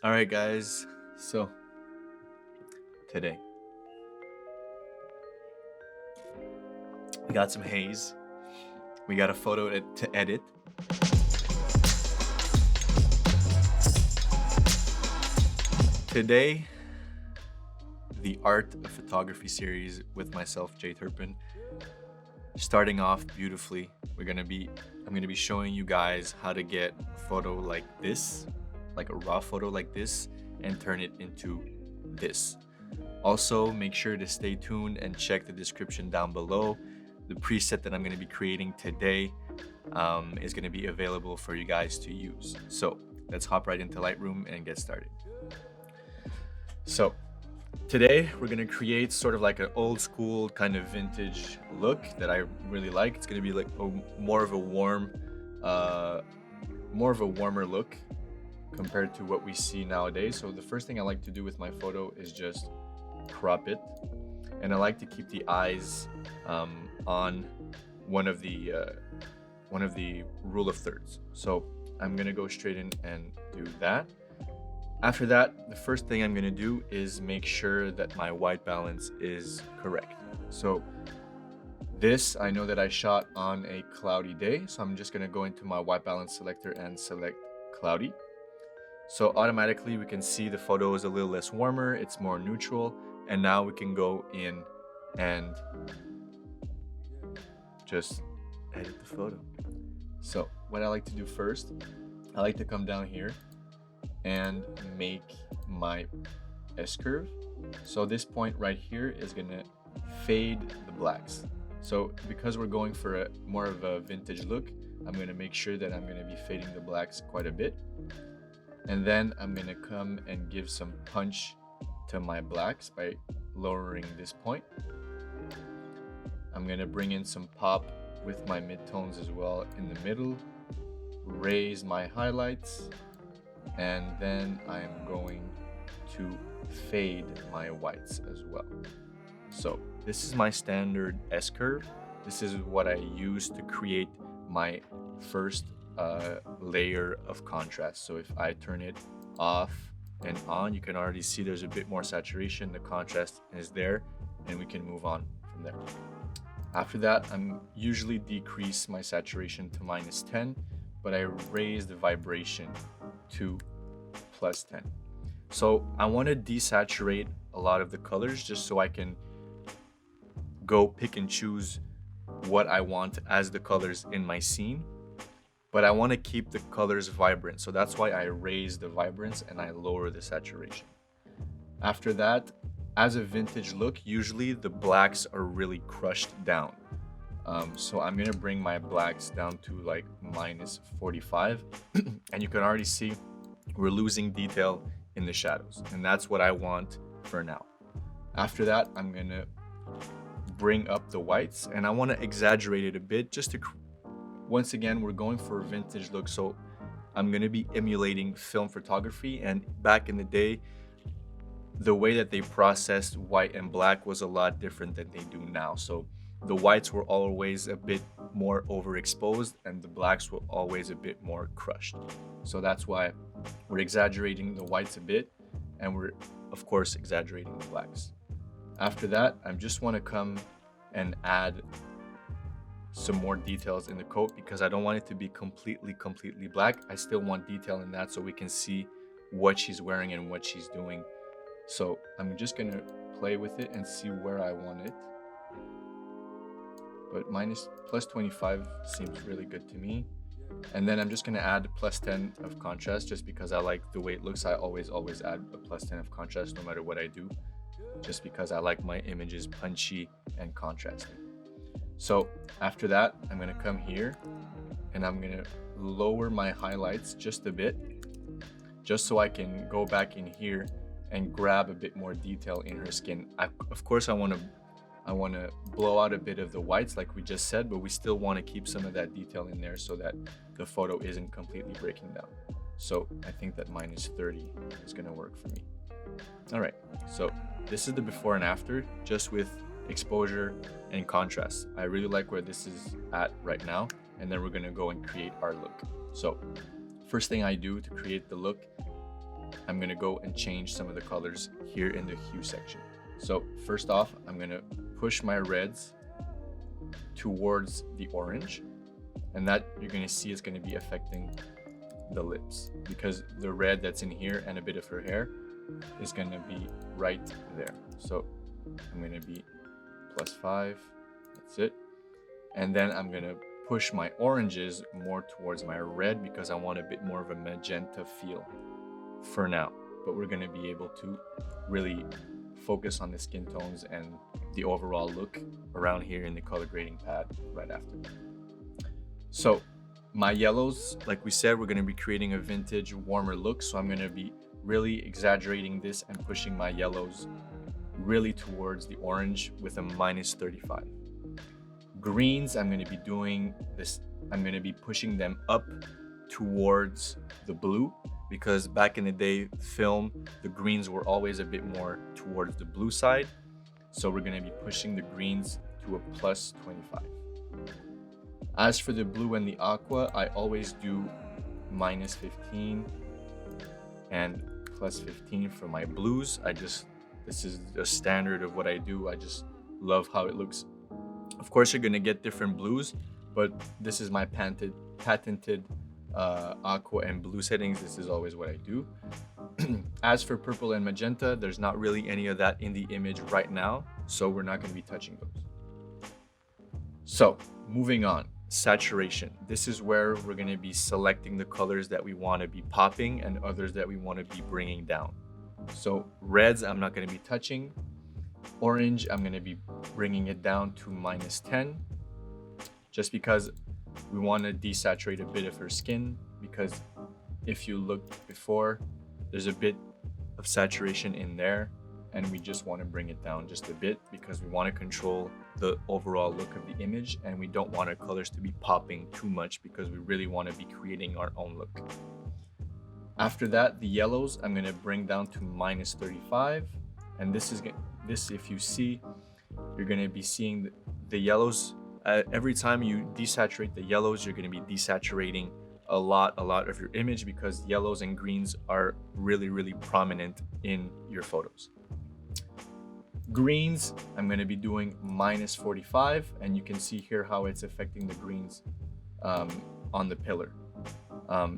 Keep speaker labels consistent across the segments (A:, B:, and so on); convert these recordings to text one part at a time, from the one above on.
A: All right, guys. So today we got some haze. We got a photo to edit. Today, the Art of Photography series with myself, Jay Turpin. Starting off beautifully, I'm gonna be showing you guys how to get a photo like this, like a raw photo like this, and turn it into this. Also, make sure to stay tuned and check the description down below. The preset that I'm going to be creating today is going to be available for you guys to use. So let's hop right into Lightroom and get started. So today we're going to create sort of like an old school kind of vintage look that I really like. It's going to be like more of a warmer look compared to what we see nowadays. So the first thing I like to do with my photo is just crop it, and I like to keep the eyes on one of the rule of thirds. So I'm gonna go straight in and do that. After that, the first thing I'm gonna do is make sure that my white balance is correct. So this, I know that I shot on a cloudy day, so I'm just gonna go into my white balance selector and select cloudy. So automatically we can see the photo is a little less warmer, it's more neutral, and now we can go in and just edit the photo. So what I like to do first, I like to come down here and make my S-curve. So this point right here is gonna fade the blacks. So because we're going for a more of a vintage look, I'm gonna make sure that I'm gonna be fading the blacks quite a bit. And then I'm gonna come and give some punch to my blacks by lowering this point. I'm gonna bring in some pop with my midtones as well in the middle, raise my highlights, and then I'm going to fade my whites as well. So this is my standard S-curve. This is what I use to create my first layer of contrast. So if I turn it off and on, you can already see there's a bit more saturation, the contrast is there, and we can move on from there. After that, I'm usually decrease my saturation to -10, but I raise the vibration to +10. So I want to desaturate a lot of the colors just so I can go pick and choose what I want as the colors in my scene. But I want to keep the colors vibrant, so that's why I raise the vibrance and I lower the saturation. After that, as a vintage look, usually the blacks are really crushed down. So I'm gonna bring my blacks down to like -45, and you can already see we're losing detail in the shadows, and that's what I want for now. After that, I'm gonna bring up the whites, and I want to exaggerate it a bit just to once again, we're going for a vintage look, so I'm gonna be emulating film photography. And back in the day, the way that they processed white and black was a lot different than they do now. So the whites were always a bit more overexposed and the blacks were always a bit more crushed. So that's why we're exaggerating the whites a bit, and we're of course exaggerating the blacks. After that, I just want to come and add some more details in the coat because I don't want it to be completely black. I still want detail in that so we can see what she's wearing and what she's doing. So I'm just gonna play with it and see where I want it. But +25 seems really good to me. And then I'm just gonna add +10 of contrast just because I like the way it looks. I always add a +10 of contrast no matter what I do, just because I like my images punchy and contrasting. So after that, I'm gonna come here and I'm gonna lower my highlights just a bit, just so I can go back in here and grab a bit more detail in her skin. Of course, I wanna blow out a bit of the whites like we just said, but we still wanna keep some of that detail in there so that the photo isn't completely breaking down. So I think that -30 is gonna work for me. All right, so this is the before and after, just with exposure and contrast. I really like where this is at right now, and then we're gonna go and create our look. So first thing I do to create the look I'm gonna go and change some of the colors here in the hue section. So first off, I'm gonna push my reds towards the orange, and that you're gonna see is gonna be affecting the lips, because the red that's in here and a bit of her hair is gonna be right there. So I'm gonna be +5, that's it. And then I'm gonna push my oranges more towards my red because I want a bit more of a magenta feel for now. But we're gonna be able to really focus on the skin tones and the overall look around here in the color grading pad right after. So my yellows, like we said, we're gonna be creating a vintage, warmer look. So I'm gonna be really exaggerating this and pushing my yellows really towards the orange with a -35. Greens, I'm gonna be doing this, I'm gonna be pushing them up towards the blue, because back in the day film, the greens were always a bit more towards the blue side. So we're gonna be pushing the greens to a +25. As for the blue and the aqua, I always do -15 and +15 for my blues. This is the standard of what I do. I just love how it looks. Of course, you're gonna get different blues, but this is my patented aqua and blue settings. This is always what I do. As for purple and magenta, there's not really any of that in the image right now, so we're not gonna be touching those. So moving on, saturation. This is where we're gonna be selecting the colors that we wanna be popping and others that we wanna be bringing down. So reds, I'm not gonna be touching. Orange, I'm gonna be bringing it down to -10, just because we wanna desaturate a bit of her skin, because if you look before, there's a bit of saturation in there, and we just wanna bring it down just a bit because we wanna control the overall look of the image, and we don't want our colors to be popping too much because we really wanna be creating our own look. After that, the yellows, I'm gonna bring down to -35, and this, if you see, you're gonna be seeing the yellows. Every time you desaturate the yellows, you're gonna be desaturating a lot of your image, because yellows and greens are really prominent in your photos. Greens, I'm gonna be doing -45, and you can see here how it's affecting the greens on the pillar.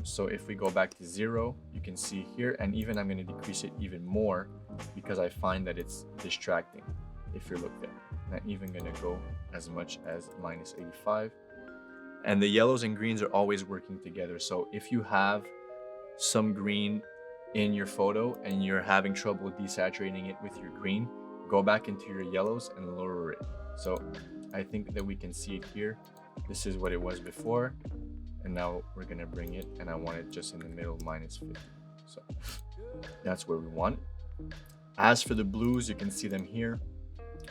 A: So if we go back to 0, you can see here, and even I'm gonna decrease it even more because I find that it's distracting if you look there. I'm even gonna go as much as -85. And the yellows and greens are always working together. So if you have some green in your photo and you're having trouble desaturating it with your green, go back into your yellows and lower it. So I think that we can see it here. This is what it was before, and now we're gonna bring it, and I want it just in the middle, -50. So that's where we want it. As for the blues, you can see them here.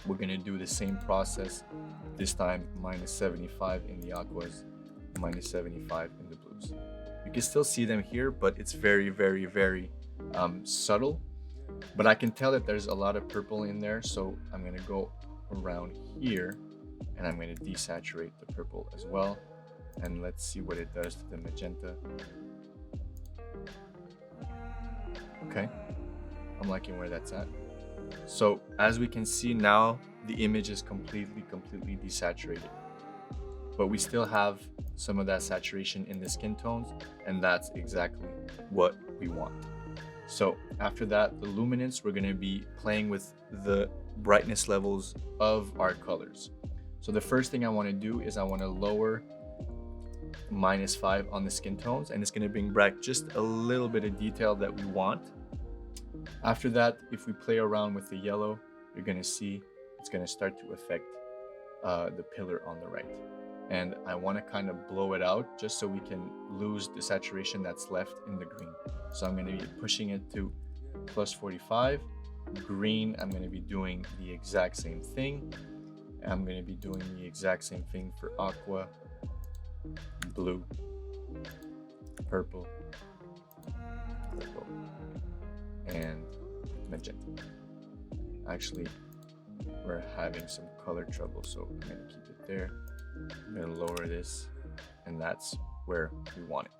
A: We're gonna do the same process, this time -75 in the aquas, -75 in the blues. You can still see them here, but it's very subtle. But I can tell that there's a lot of purple in there, so I'm gonna go around here and I'm gonna desaturate the purple as well. And let's see what it does to the magenta. Okay, I'm liking where that's at. So as we can see now, the image is completely desaturated, but we still have some of that saturation in the skin tones, and that's exactly what we want. So after that, the luminance, we're gonna be playing with the brightness levels of our colors. So the first thing I wanna do is I wanna lower -5 on the skin tones, and it's gonna bring back just a little bit of detail that we want. After that, if we play around with the yellow, you're gonna see it's gonna start to affect the pillar on the right. And I wanna kind of blow it out just so we can lose the saturation that's left in the green. So I'm gonna be pushing it to +45. Green, I'm gonna be doing the exact same thing. I'm gonna be doing the exact same thing for aqua, blue, purple, and magenta. Actually, we're having some color trouble, so I'm gonna keep it there. I'm gonna lower this, and that's where we want it.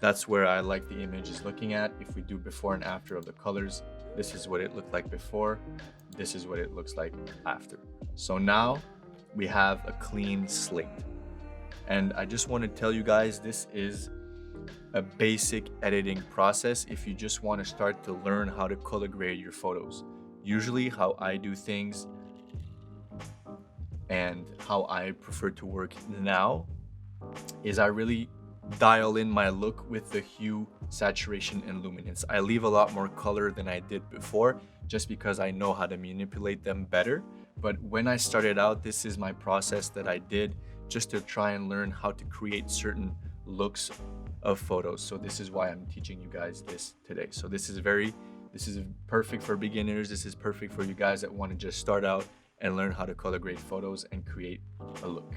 A: That's where I like the image is looking at. If we do before and after of the colors, this is what it looked like before. This is what it looks like after. So now we have a clean slate. And I just want to tell you guys, this is a basic editing process if you just want to start to learn how to color grade your photos. Usually how I do things and how I prefer to work now is I really dial in my look with the hue, saturation, and luminance. I leave a lot more color than I did before just because I know how to manipulate them better. But when I started out, this is my process that I did just to try and learn how to create certain looks of photos. So this is why I'm teaching you guys this today. So this is perfect for beginners. This is perfect for you guys that want to just start out and learn how to color grade photos and create a look.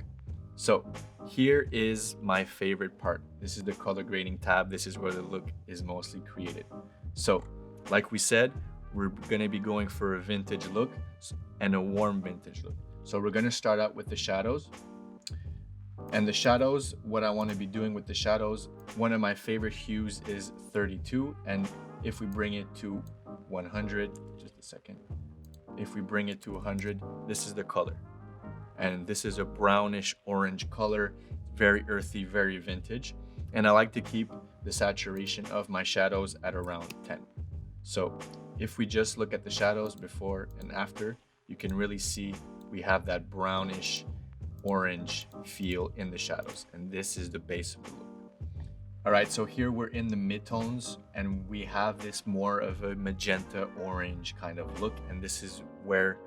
A: So here is my favorite part. This is the color grading tab. This is where the look is mostly created. So like we said, we're gonna be going for a vintage look and a warm vintage look. So we're gonna start out with the shadows. And the shadows, what I wanna be doing with the shadows, one of my favorite hues is 32. And if we bring it to 100, just a second. If we bring it to 100, this is the color. And this is a brownish orange color, very earthy, very vintage. And I like to keep the saturation of my shadows at around 10. So if we just look at the shadows before and after, you can really see we have that brownish orange feel in the shadows. And this is the base of the look. All right, so here we're in the midtones and we have this more of a magenta orange kind of look. And this is where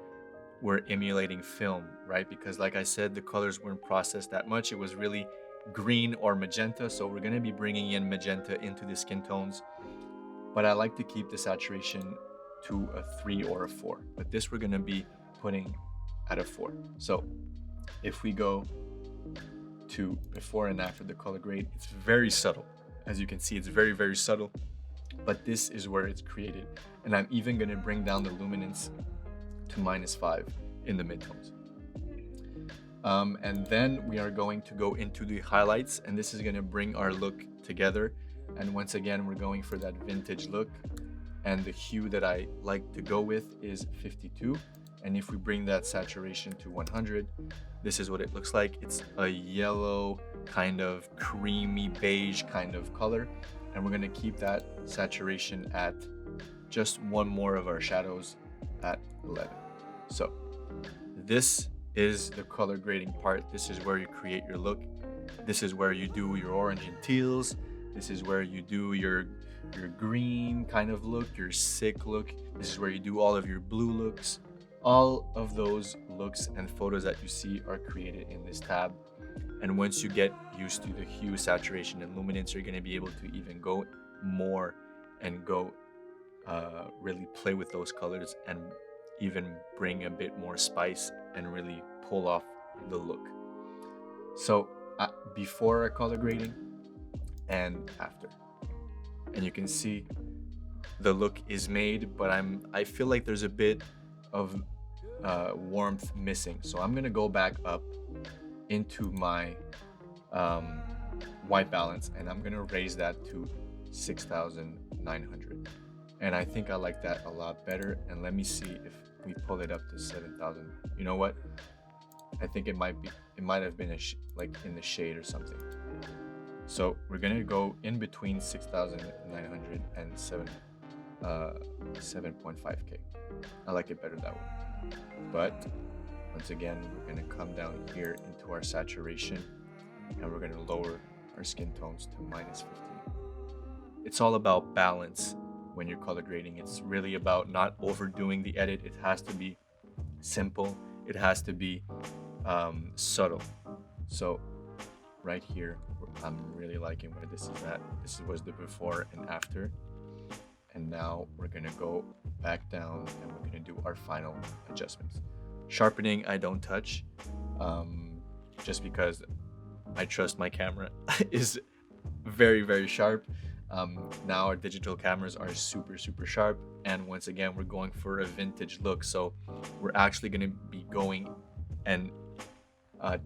A: we're emulating film, right? Because like I said, the colors weren't processed that much. It was really green or magenta. So we're gonna be bringing in magenta into the skin tones. But I like to keep the saturation to a 3 or a 4. But this we're gonna be putting at a 4. So if we go to before and after the color grade, it's very subtle. As you can see, it's very, very subtle. But this is where it's created. And I'm even gonna bring down the luminance to -5 in the midtones. And then we are going to go into the highlights, and this is going to bring our look together. And once again, we're going for that vintage look, and the hue that I like to go with is 52. And if we bring that saturation to 100, this is what it looks like. It's a yellow kind of creamy beige kind of color, and we're going to keep that saturation at just one more of our shadows at 11. So this is the color grading part. This is where you create your look. This is where you do your orange and teals. This is where you do your green kind of look, your sick look. This is where you do all of your blue looks. All of those looks and photos that you see are created in this tab. And once you get used to the hue, saturation, and luminance, you're going to be able to even go more and go really play with those colors and even bring a bit more spice and really pull off the look. So before our color grading and after, and you can see the look is made, but I feel like there's a bit of warmth missing. So I'm gonna go back up into my white balance, and I'm gonna raise that to 6,900. And I think I like that a lot better. And let me see if we pull it up to 7,000. You know what? I think it might have been like in the shade or something. So we're gonna go in between 6,900 and 7.5K. I like it better that way. But once again, we're gonna come down here into our saturation, and we're gonna lower our skin tones to -15. It's all about balance. When you're color grading, it's really about not overdoing the edit. It has to be simple. It has to be subtle. So right here, I'm really liking where this is at. This was the before and after. And now we're gonna go back down and we're gonna do our final adjustments. Sharpening, I don't touch, just because I trust my camera is very, very sharp. Now our digital cameras are super, super sharp. And once again, we're going for a vintage look. So we're actually going to be going and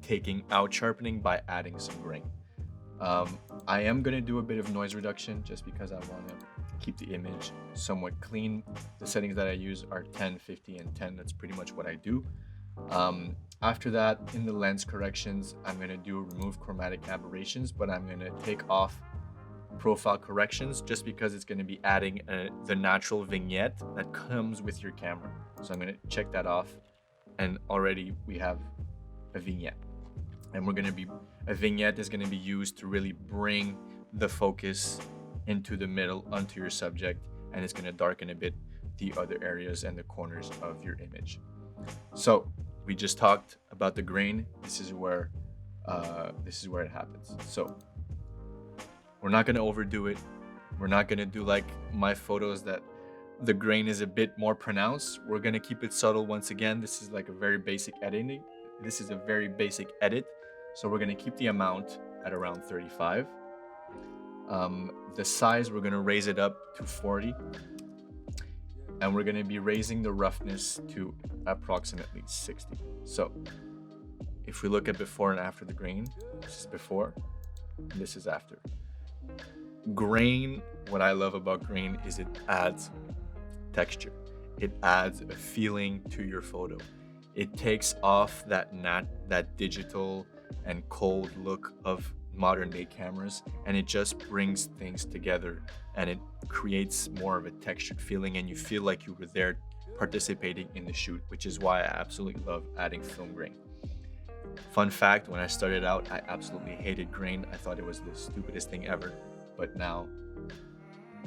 A: taking out sharpening by adding some grain. I am going to do a bit of noise reduction just because I want to keep the image somewhat clean. The settings that I use are 10, 50, and 10. That's pretty much what I do. After that, in the lens corrections, I'm going to do remove chromatic aberrations, but I'm going to take off profile corrections just because it's going to be adding the natural vignette that comes with your camera. So I'm going to check that off, and already we have a vignette. And a vignette is going to be used to really bring the focus into the middle onto your subject, and it's going to darken a bit the other areas and the corners of your image. So we just talked about the grain. This is where it happens. So we're not going to overdo it. We're not going to do like my photos that the grain is a bit more pronounced. We're going to keep it subtle once again. This is like a very basic editing. This is a very basic edit. So we're going to keep the amount at around 35. The size, we're going to raise it up to 40. And we're going to be raising the roughness to approximately 60. So if we look at before and after the grain, this is before, this is after. Grain, what I love about grain is it adds texture. It adds a feeling to your photo. It takes off that digital and cold look of modern day cameras, and it just brings things together, and it creates more of a textured feeling, and you feel like you were there participating in the shoot, which is why I absolutely love adding film grain. Fun fact, when I started out, I absolutely hated grain. I thought it was the stupidest thing ever, but now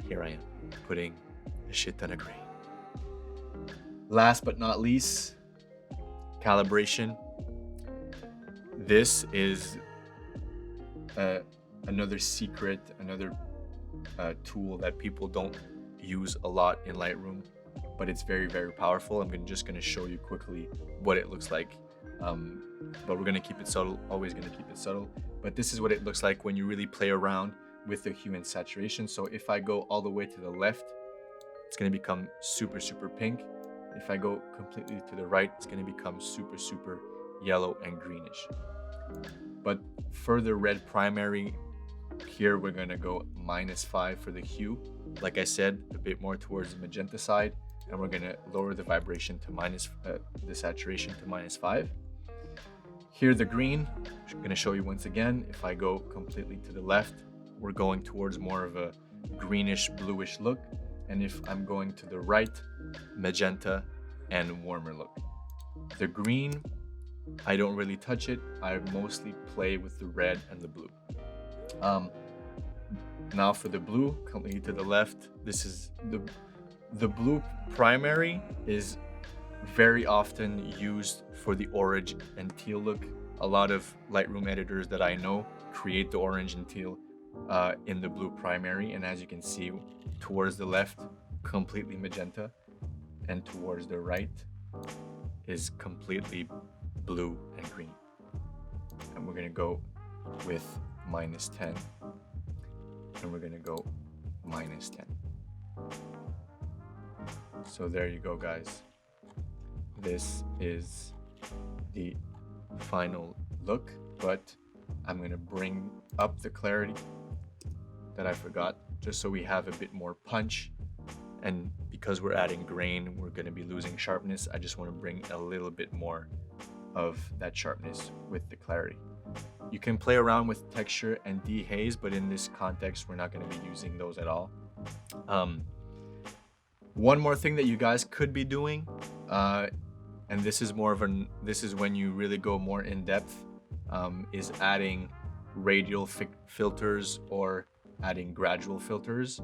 A: here I am putting a shit ton of grain. Last but not least, calibration. This is another secret, another tool that people don't use a lot in Lightroom, but it's very, very powerful. I'm just going to show you quickly what it looks like, but we're going to keep it subtle, always going to keep it subtle. But this is what it looks like when you really play around with the hue and saturation. So if I go all the way to the left, it's going to become super, super pink. If I go completely to the right, it's going to become super, super yellow and greenish. But for the red primary, here we're going to go -5 for the hue. Like I said, a bit more towards the magenta side, and we're going to lower the vibration to the saturation to -5. Here the green, I'm going to show you once again. If I go completely to the left, we're going towards more of a greenish bluish look, and if I'm going to the right, magenta and warmer look. The green, I don't really touch it. I mostly play with the red and the blue. Now for the blue, completely to the left, this is the blue primary is very often used for the orange and teal look. A lot of Lightroom editors that I know create the orange and teal in the blue primary, and as you can see, towards the left, completely magenta, and towards the right is completely blue and green. And we're gonna go with -10, and we're gonna go -10. So there you go, guys. This is the final look, but I'm gonna bring up the clarity that I forgot, just so we have a bit more punch. And because we're adding grain, we're gonna be losing sharpness. I just wanna bring a little bit more of that sharpness with the clarity. You can play around with texture and dehaze, but in this context, we're not gonna be using those at all. One more thing that you guys could be doing, and this is when you really go more in depth, is adding radial filters or adding gradual filters.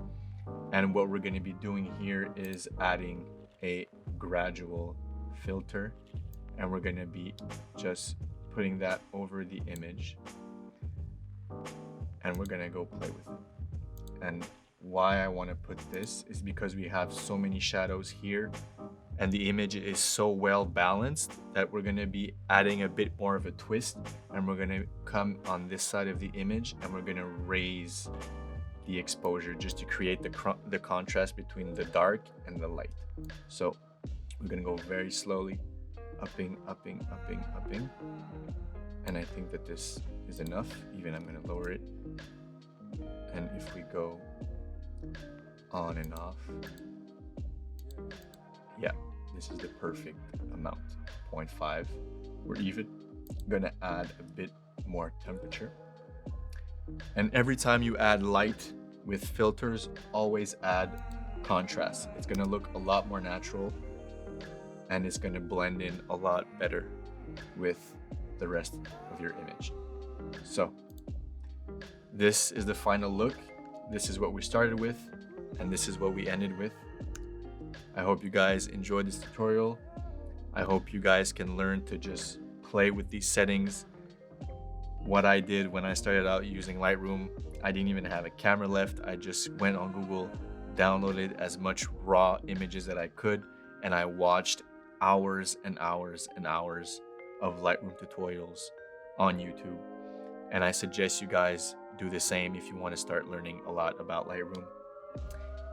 A: And what we're going to be doing here is adding a gradual filter, and we're going to be just putting that over the image, and we're going to go play with it. And why I want to put this is because we have so many shadows here, and the image is so well balanced that we're going to be adding a bit more of a twist, and we're going to come on this side of the image, and we're going to raise the exposure just to create the contrast between the dark and the light. So we're going to go very slowly, upping, upping, upping, upping, And I think that this is enough. Even I'm going to lower it. And if we go on and off, yeah, this is the perfect amount, 0.5. We're even going to add a bit more temperature. And every time you add light with filters, always add contrast. It's going to look a lot more natural, and it's going to blend in a lot better with the rest of your image. So this is the final look. This is what we started with, and this is what we ended with. I hope you guys enjoyed this tutorial. I hope you guys can learn to just play with these settings. What I did when I started out using Lightroom, I didn't even have a camera left. I just went on Google, downloaded as much raw images that I could, and I watched hours and hours and hours of Lightroom tutorials on YouTube. And I suggest you guys do the same if you want to start learning a lot about Lightroom.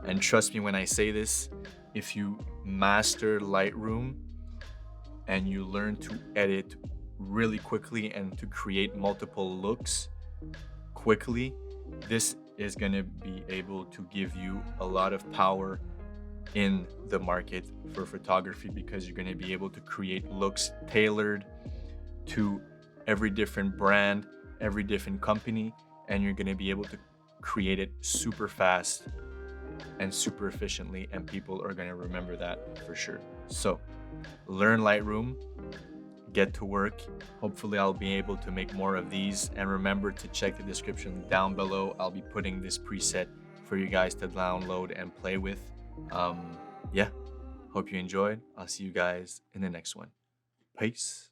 A: And trust me when I say this, if you master Lightroom and you learn to edit really quickly and to create multiple looks quickly, this is going to be able to give you a lot of power in the market for photography, because you're going to be able to create looks tailored to every different brand, every different company, and you're going to be able to create it super fast and super efficiently, and people are going to remember that for sure. So learn Lightroom, get to work. Hopefully I'll be able to make more of these, and remember to check the description down below. I'll be putting this preset for you guys to download and play with. Yeah, hope you enjoyed. I'll see you guys in the next one. Peace.